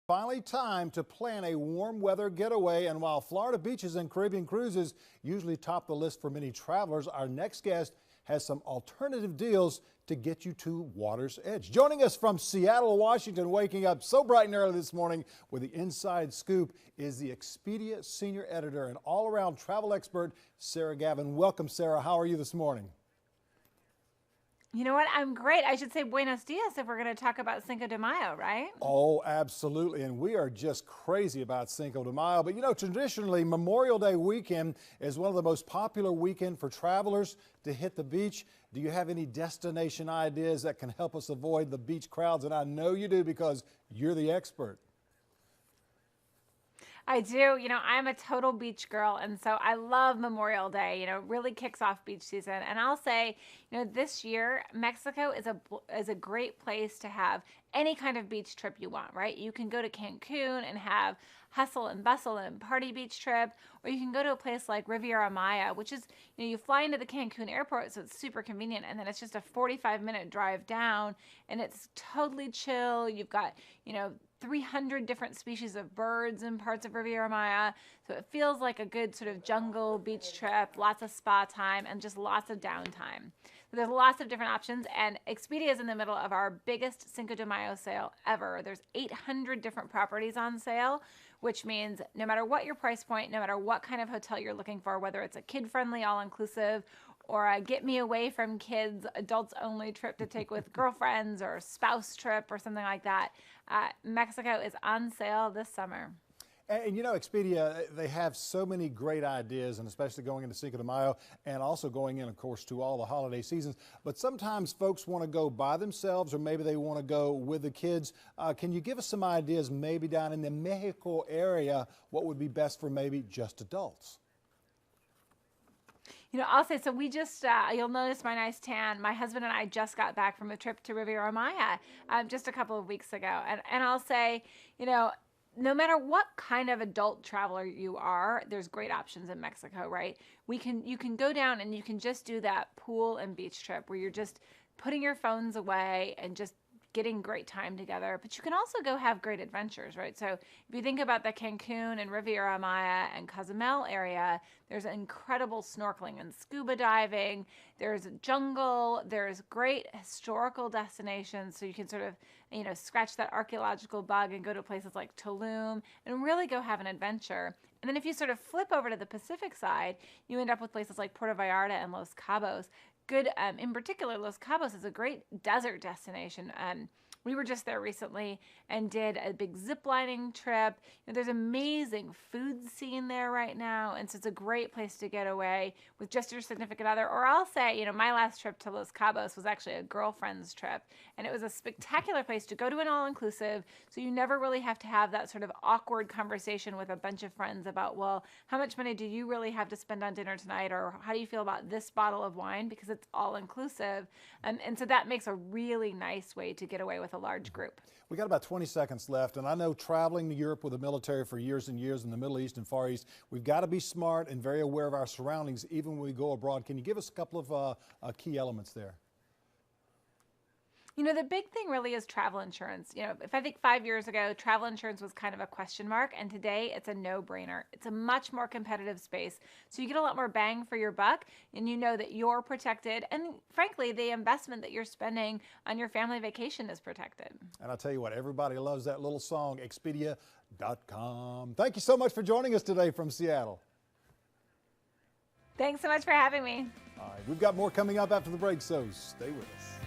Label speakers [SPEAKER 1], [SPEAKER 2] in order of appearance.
[SPEAKER 1] Finally time to plan a warm weather getaway, and while Florida beaches and Caribbean cruises usually top the list for many travelers, our next guest has some alternative deals to get you to water's edge. Joining us from Seattle, Washington, waking up so bright and early this morning with the inside scoop is the Expedia senior editor and all-around travel expert, Sarah Gavin. Welcome, Sarah. How are you this morning?
[SPEAKER 2] You know what? I'm great. I should say buenos dias if we're going to talk about Cinco de Mayo, right?
[SPEAKER 1] Oh, absolutely. And we are just crazy about Cinco de Mayo. But you know, traditionally, Memorial Day weekend is one of the most popular weekends for travelers to hit the beach. Do you have any destination ideas that can help us avoid the beach crowds? And I know you do because you're the expert.
[SPEAKER 2] I do. You know, I'm a total beach girl, and so I love Memorial Day. You know, it really kicks off beach season. And I'll say, you know, this year Mexico is a great place to have any kind of beach trip you want, right? You can go to Cancun and have hustle and bustle and party beach trip, or you can go to a place like Riviera Maya, which is, you know, you fly into the Cancun airport, so it's super convenient, and then it's just a 45-minute drive down, and it's totally chill. You've got, you know, 300 different species of birds in parts of Riviera Maya. So it feels like a good sort of jungle beach trip, lots of spa time, and just lots of downtime. So there's lots of different options, and Expedia is in the middle of our biggest Cinco de Mayo sale ever. There's 800 different properties on sale, which means no matter what your price point, no matter what kind of hotel you're looking for, whether it's a kid-friendly all-inclusive or a get me away from kids, adults only trip to take with girlfriends or spouse trip or something like that, Mexico is on sale this summer.
[SPEAKER 1] And you know, Expedia, they have so many great ideas, and especially going into Cinco de Mayo and also going in, of course, to all the holiday seasons. But sometimes folks want to go by themselves, or maybe they want to go with the kids. Can you give us some ideas, maybe down in the Mexico area, what would be best for maybe just adults?
[SPEAKER 2] You know, I'll say, so we just, you'll notice my nice tan. My husband and I just got back from a trip to Riviera Maya just a couple of weeks ago. And I'll say, you know, no matter what kind of adult traveler you are, there's great options in Mexico, right? You can go down and you can just do that pool and beach trip where you're just putting your phones away and just getting great time together. But you can also go have great adventures, right? So if you think about the Cancun and Riviera Maya and Cozumel area, there's incredible snorkeling and scuba diving. There's a jungle. There's great historical destinations. So you can sort of, you know, scratch that archaeological bug and go to places like Tulum and really go have an adventure. And then if you sort of flip over to the Pacific side, you end up with places like Puerto Vallarta and Los Cabos. Good, in particular, Los Cabos is a great desert destination. We were just there recently and did a big ziplining trip. You know, there's amazing food scene there right now, and so it's a great place to get away with just your significant other. Or I'll say, you know, my last trip to Los Cabos was actually a girlfriend's trip, and it was a spectacular place to go to an all-inclusive, so you never really have to have that sort of awkward conversation with a bunch of friends about, well, how much money do you really have to spend on dinner tonight, or how do you feel about this bottle of wine, because it's all-inclusive. And so that makes a really nice way to get away with a large group.
[SPEAKER 1] We got about 20 seconds left, and I know traveling to Europe with the military for years and years in the Middle East and Far East, we've got to be smart and very aware of our surroundings even when we go abroad. Can you give us a couple of key elements there?
[SPEAKER 2] You know, the big thing really is travel insurance. You know, if I think 5 years ago, travel insurance was kind of a question mark, and today it's a no-brainer. It's a much more competitive space. So you get a lot more bang for your buck, and you know that you're protected. And frankly, the investment that you're spending on your family vacation is protected.
[SPEAKER 1] And I'll tell you what, everybody loves that little song, Expedia.com. Thank you so much for joining us today from Seattle.
[SPEAKER 2] Thanks so much for having me.
[SPEAKER 1] All right, we've got more coming up after the break, so stay with us.